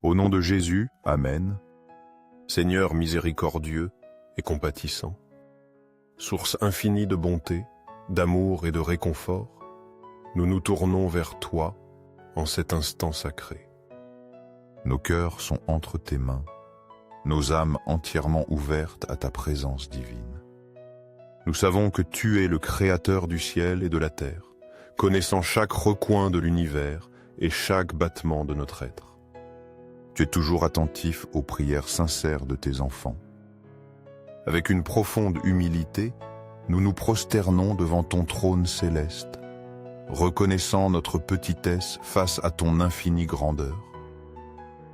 Au nom de Jésus, Amen. Seigneur miséricordieux et compatissant, source infinie de bonté, d'amour et de réconfort, nous nous tournons vers toi en cet instant sacré. Nos cœurs sont entre tes mains, nos âmes entièrement ouvertes à ta présence divine. Nous savons que tu es le Créateur du ciel et de la terre, connaissant chaque recoin de l'univers et chaque battement de notre être. Tu es toujours attentif aux prières sincères de tes enfants. Avec une profonde humilité, nous nous prosternons devant ton trône céleste, reconnaissant notre petitesse face à ton infinie grandeur.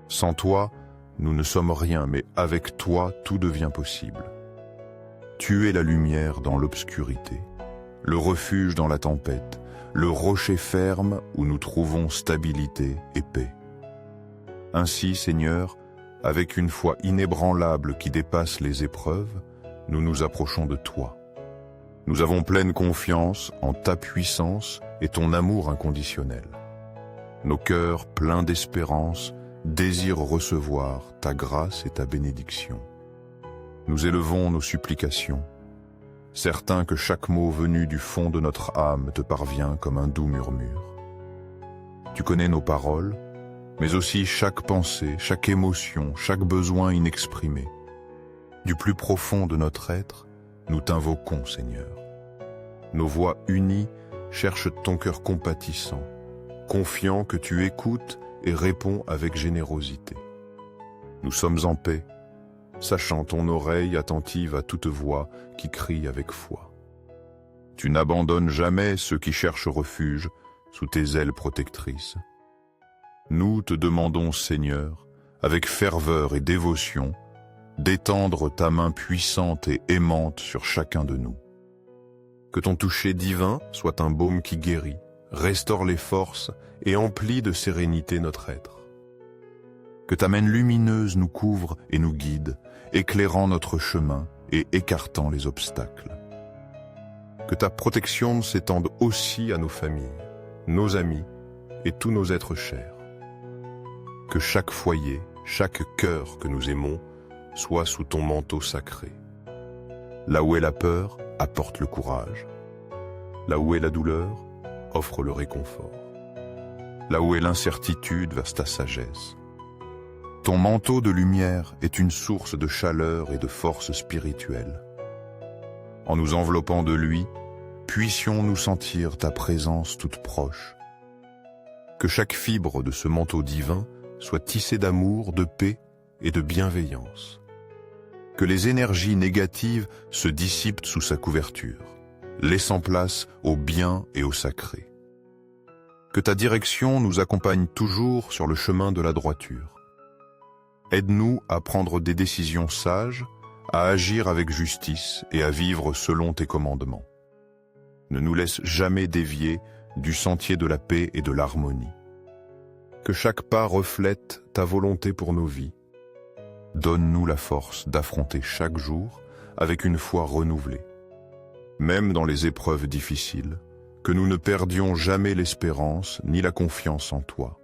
Sans toi, nous ne sommes rien, mais avec toi, tout devient possible. Tu es la lumière dans l'obscurité, le refuge dans la tempête, le rocher ferme où nous trouvons stabilité et paix. Ainsi, Seigneur, avec une foi inébranlable qui dépasse les épreuves, nous nous approchons de toi. Nous avons pleine confiance en ta puissance et ton amour inconditionnel. Nos cœurs, pleins d'espérance, désirent recevoir ta grâce et ta bénédiction. Nous élevons nos supplications, certains que chaque mot venu du fond de notre âme te parvient comme un doux murmure. Tu connais nos paroles, mais aussi chaque pensée, chaque émotion, chaque besoin inexprimé. Du plus profond de notre être, nous t'invoquons, Seigneur. Nos voix unies cherchent ton cœur compatissant, confiant que tu écoutes et réponds avec générosité. Nous sommes en paix, sachant ton oreille attentive à toute voix qui crie avec foi. Tu n'abandonnes jamais ceux qui cherchent refuge sous tes ailes protectrices. Nous te demandons, Seigneur, avec ferveur et dévotion, d'étendre ta main puissante et aimante sur chacun de nous. Que ton toucher divin soit un baume qui guérit, restaure les forces et emplit de sérénité notre être. Que ta main lumineuse nous couvre et nous guide, éclairant notre chemin et écartant les obstacles. Que ta protection s'étende aussi à nos familles, nos amis et tous nos êtres chers. Que chaque foyer, chaque cœur que nous aimons soit sous ton manteau sacré. Là où est la peur, apporte le courage. Là où est la douleur, offre le réconfort. Là où est l'incertitude, verse ta sagesse. Ton manteau de lumière est une source de chaleur et de force spirituelle. En nous enveloppant de lui, puissions-nous sentir ta présence toute proche. Que chaque fibre de ce manteau divin soit tissée d'amour, de paix et de bienveillance. Que les énergies négatives se dissipent sous sa couverture, laissant place au bien et au sacré. Que ta direction nous accompagne toujours sur le chemin de la droiture. Aide-nous à prendre des décisions sages, à agir avec justice et à vivre selon tes commandements. Ne nous laisse jamais dévier du sentier de la paix et de l'harmonie. Que chaque pas reflète ta volonté pour nos vies. Donne-nous la force d'affronter chaque jour avec une foi renouvelée. Même dans les épreuves difficiles, que nous ne perdions jamais l'espérance ni la confiance en toi.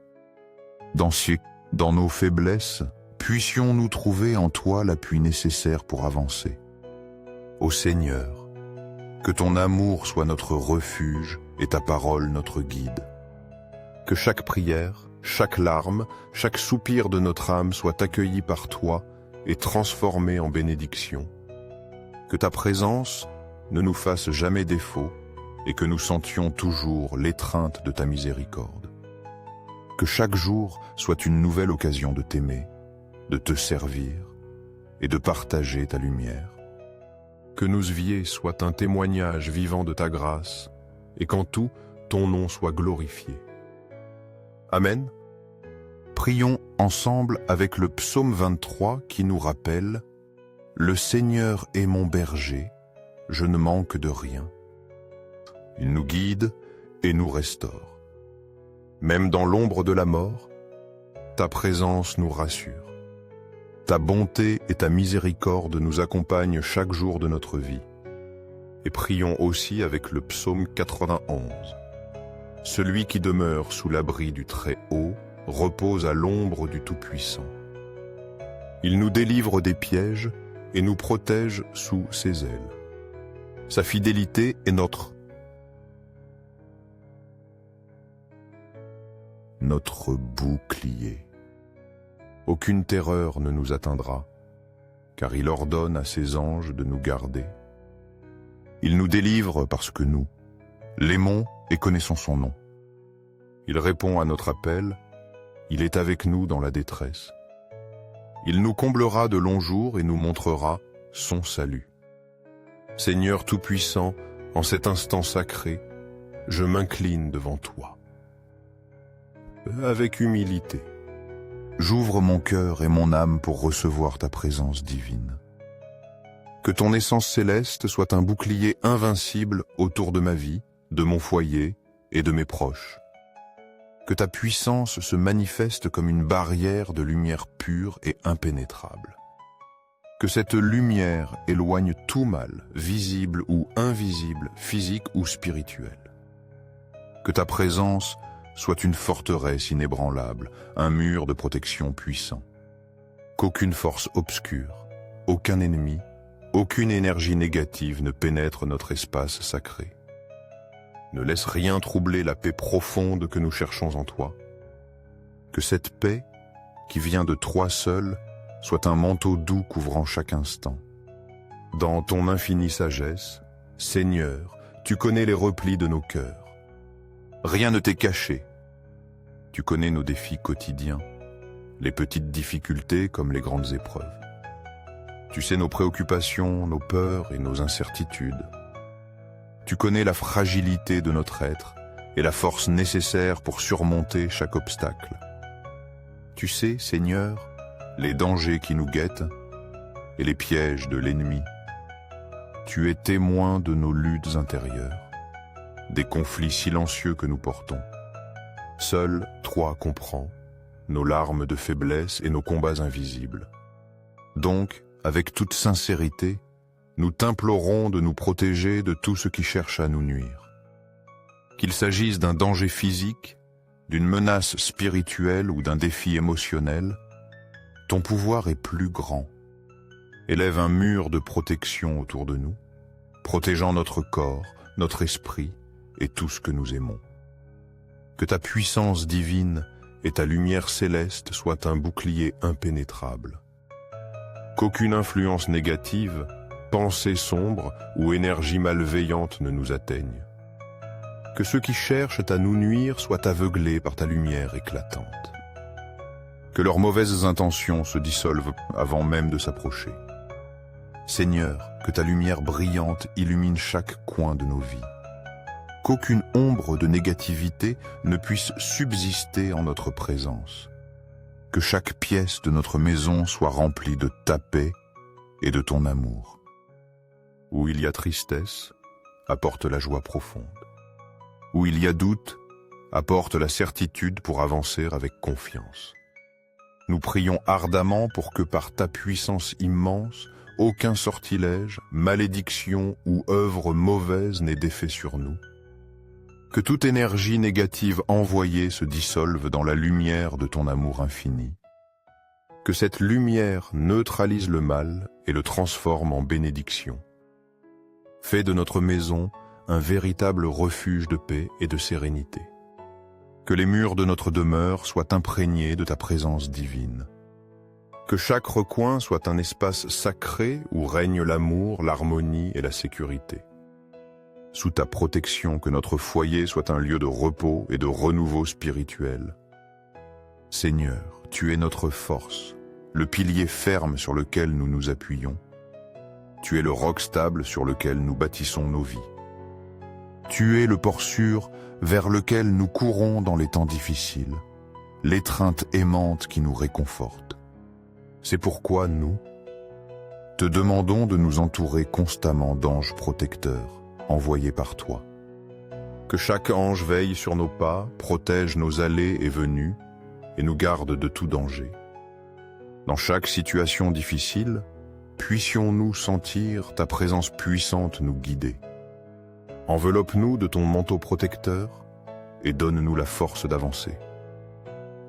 Dans nos faiblesses, puissions-nous trouver en toi l'appui nécessaire pour avancer. Ô Seigneur, que ton amour soit notre refuge et ta parole notre guide. Que chaque prière, chaque larme, chaque soupir de notre âme soit accueilli par toi et transformé en bénédiction. Que ta présence ne nous fasse jamais défaut et que nous sentions toujours l'étreinte de ta miséricorde. Que chaque jour soit une nouvelle occasion de t'aimer, de te servir et de partager ta lumière. Que nos vies soient un témoignage vivant de ta grâce et qu'en tout, ton nom soit glorifié. Amen. Prions ensemble avec le psaume 23 qui nous rappelle « Le Seigneur est mon berger, je ne manque de rien. Il nous guide et nous restaure. Même dans l'ombre de la mort, ta présence nous rassure. Ta bonté et ta miséricorde nous accompagnent chaque jour de notre vie. » Et prions aussi avec le psaume 91. « Celui qui demeure sous l'abri du Très-Haut repose à l'ombre du Tout-Puissant. Il nous délivre des pièges et nous protège sous ses ailes. Sa fidélité est notre bouclier. Aucune terreur ne nous atteindra, car il ordonne à ses anges de nous garder. Il nous délivre parce que nous l'aimons et connaissons son nom. Il répond à notre appel, il est avec nous dans la détresse. Il nous comblera de longs jours et nous montrera son salut. Seigneur Tout-Puissant, en cet instant sacré, je m'incline devant toi. Avec humilité, j'ouvre mon cœur et mon âme pour recevoir ta présence divine. Que ton essence céleste soit un bouclier invincible autour de ma vie, de mon foyer et de mes proches. Que ta puissance se manifeste comme une barrière de lumière pure et impénétrable. Que cette lumière éloigne tout mal, visible ou invisible, physique ou spirituel. Que ta présence soit une forteresse inébranlable, un mur de protection puissant. Qu'aucune force obscure, aucun ennemi, aucune énergie négative ne pénètre notre espace sacré. Ne laisse rien troubler la paix profonde que nous cherchons en toi. Que cette paix, qui vient de toi seul, soit un manteau doux couvrant chaque instant. Dans ton infinie sagesse, Seigneur, tu connais les replis de nos cœurs. Rien ne t'est caché. Tu connais nos défis quotidiens, les petites difficultés comme les grandes épreuves. Tu sais nos préoccupations, nos peurs et nos incertitudes. Tu connais la fragilité de notre être et la force nécessaire pour surmonter chaque obstacle. Tu sais, Seigneur, les dangers qui nous guettent et les pièges de l'ennemi. Tu es témoin de nos luttes intérieures, des conflits silencieux que nous portons. Seul toi comprends nos larmes de faiblesse et nos combats invisibles. Donc, avec toute sincérité, nous t'implorons de nous protéger de tout ce qui cherche à nous nuire. Qu'il s'agisse d'un danger physique, d'une menace spirituelle ou d'un défi émotionnel, ton pouvoir est plus grand. Élève un mur de protection autour de nous, protégeant notre corps, notre esprit et tout ce que nous aimons. Que ta puissance divine et ta lumière céleste soient un bouclier impénétrable. Qu'aucune influence négative, pensée sombre ou énergie malveillante ne nous atteigne. Que ceux qui cherchent à nous nuire soient aveuglés par ta lumière éclatante. Que leurs mauvaises intentions se dissolvent avant même de s'approcher. Seigneur, que ta lumière brillante illumine chaque coin de nos vies. Qu'aucune ombre de négativité ne puisse subsister en notre présence. Que chaque pièce de notre maison soit remplie de ta paix et de ton amour. Où il y a tristesse, apporte la joie profonde. Où il y a doute, apporte la certitude pour avancer avec confiance. Nous prions ardemment pour que par ta puissance immense, aucun sortilège, malédiction ou œuvre mauvaise n'ait d'effet sur nous. Que toute énergie négative envoyée se dissolve dans la lumière de ton amour infini. Que cette lumière neutralise le mal et le transforme en bénédiction. Fais de notre maison un véritable refuge de paix et de sérénité. Que les murs de notre demeure soient imprégnés de ta présence divine. Que chaque recoin soit un espace sacré où règne l'amour, l'harmonie et la sécurité. Sous ta protection, que notre foyer soit un lieu de repos et de renouveau spirituel. Seigneur, tu es notre force, le pilier ferme sur lequel nous nous appuyons. Tu es le roc stable sur lequel nous bâtissons nos vies. Tu es le port sûr vers lequel nous courons dans les temps difficiles, l'étreinte aimante qui nous réconforte. C'est pourquoi nous te demandons de nous entourer constamment d'anges protecteurs, envoyés par toi. Que chaque ange veille sur nos pas, protège nos allées et venues, et nous garde de tout danger. Dans chaque situation difficile, puissions-nous sentir ta présence puissante nous guider. Enveloppe-nous de ton manteau protecteur et donne-nous la force d'avancer.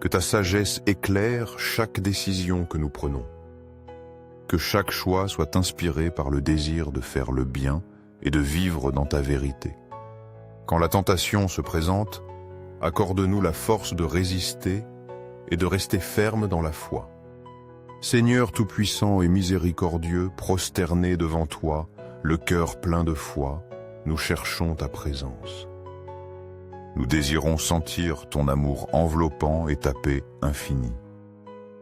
Que ta sagesse éclaire chaque décision que nous prenons. Que chaque choix soit inspiré par le désir de faire le bien et de vivre dans ta vérité. Quand la tentation se présente, accorde-nous la force de résister et de rester ferme dans la foi. Seigneur tout-puissant et miséricordieux, prosterné devant toi, le cœur plein de foi, nous cherchons ta présence. Nous désirons sentir ton amour enveloppant et ta paix infinie.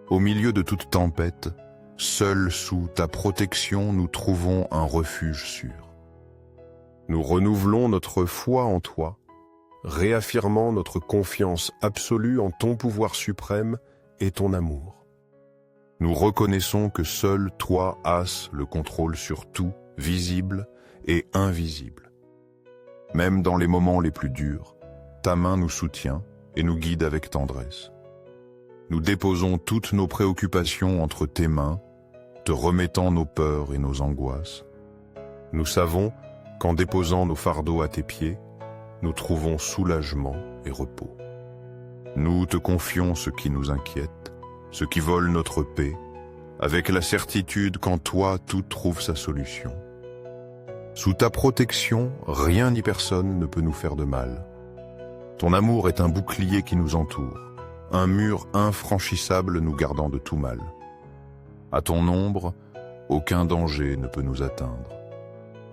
Au milieu de toute tempête, seuls sous ta protection, nous trouvons un refuge sûr. Nous renouvelons notre foi en toi, réaffirmant notre confiance absolue en ton pouvoir suprême et ton amour. Nous reconnaissons que seul toi as le contrôle sur tout, visible et invisible. Même dans les moments les plus durs, ta main nous soutient et nous guide avec tendresse. Nous déposons toutes nos préoccupations entre tes mains, te remettant nos peurs et nos angoisses. Nous savons qu'en déposant nos fardeaux à tes pieds, nous trouvons soulagement et repos. Nous te confions ce qui nous inquiète, ce qui vole notre paix, avec la certitude qu'en toi tout trouve sa solution. Sous ta protection, rien ni personne ne peut nous faire de mal. Ton amour est un bouclier qui nous entoure, un mur infranchissable nous gardant de tout mal. À ton ombre, aucun danger ne peut nous atteindre.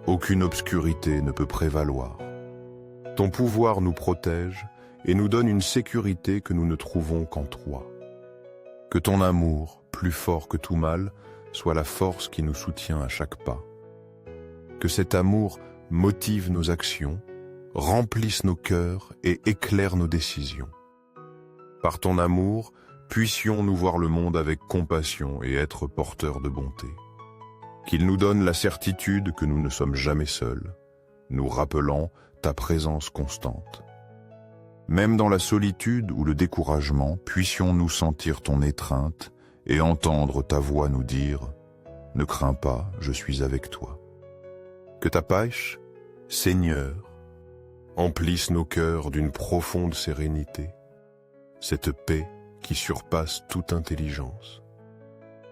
Aucune obscurité ne peut prévaloir. Ton pouvoir nous protège et nous donne une sécurité que nous ne trouvons qu'en toi. Que ton amour, plus fort que tout mal, soit la force qui nous soutient à chaque pas. Que cet amour motive nos actions, remplisse nos cœurs et éclaire nos décisions. Par ton amour, puissions-nous voir le monde avec compassion et être porteurs de bonté. Qu'il nous donne la certitude que nous ne sommes jamais seuls, nous rappelant ta présence constante. Même dans la solitude ou le découragement, puissions-nous sentir ton étreinte et entendre ta voix nous dire « Ne crains pas, je suis avec toi ». Que ta paix, Seigneur, emplisse nos cœurs d'une profonde sérénité, cette paix qui surpasse toute intelligence.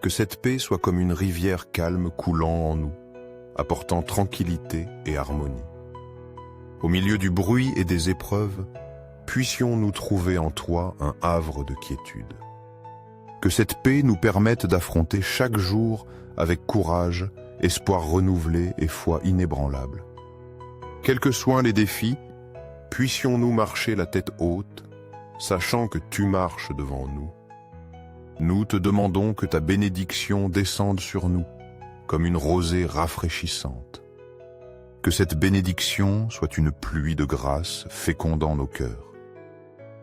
Que cette paix soit comme une rivière calme coulant en nous, apportant tranquillité et harmonie. Au milieu du bruit et des épreuves, puissions-nous trouver en toi un havre de quiétude. Que cette paix nous permette d'affronter chaque jour avec courage, espoir renouvelé et foi inébranlable. Quels que soient les défis, puissions-nous marcher la tête haute, sachant que tu marches devant nous. Nous te demandons que ta bénédiction descende sur nous, comme une rosée rafraîchissante. Que cette bénédiction soit une pluie de grâce fécondant nos cœurs.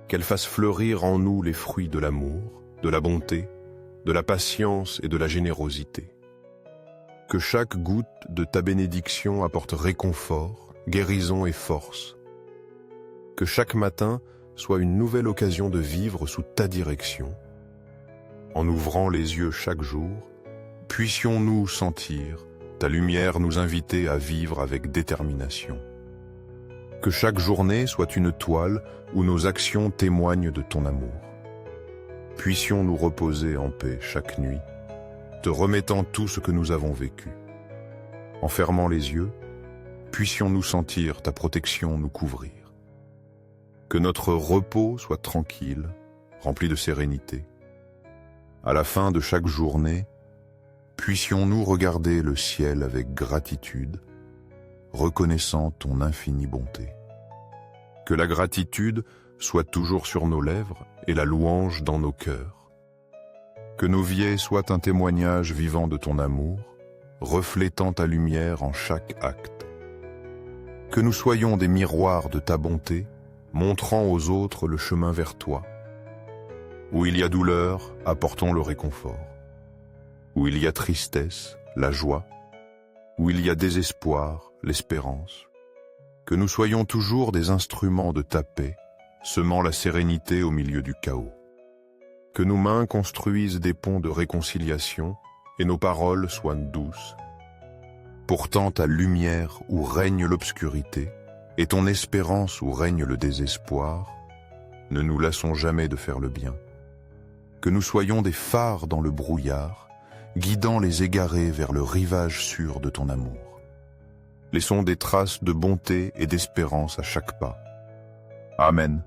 Qu'elle fasse fleurir en nous les fruits de l'amour, de la bonté, de la patience et de la générosité. Que chaque goutte de ta bénédiction apporte réconfort, guérison et force. Que chaque matin soit une nouvelle occasion de vivre sous ta direction. En ouvrant les yeux chaque jour, puissions-nous sentir ta lumière nous inviter à vivre avec détermination. Que chaque journée soit une toile où nos actions témoignent de ton amour. Puissions-nous reposer en paix chaque nuit, te remettant tout ce que nous avons vécu. En fermant les yeux, puissions-nous sentir ta protection nous couvrir. Que notre repos soit tranquille, rempli de sérénité. À la fin de chaque journée, puissions-nous regarder le ciel avec gratitude, reconnaissant ton infinie bonté. Que la gratitude soit toujours sur nos lèvres et la louange dans nos cœurs. Que nos vies soient un témoignage vivant de ton amour, reflétant ta lumière en chaque acte. Que nous soyons des miroirs de ta bonté, montrant aux autres le chemin vers toi. Où il y a douleur, apportons le réconfort. Où il y a tristesse, la joie. Où il y a désespoir, l'espérance. Que nous soyons toujours des instruments de ta paix, semant la sérénité au milieu du chaos. Que nos mains construisent des ponts de réconciliation et nos paroles soient douces. Pourtant ta lumière où règne l'obscurité et ton espérance où règne le désespoir, ne nous lassons jamais de faire le bien. que nous soyons des phares dans le brouillard, guidant les égarés vers le rivage sûr de ton amour. Laissons des traces de bonté et d'espérance à chaque pas. Amen.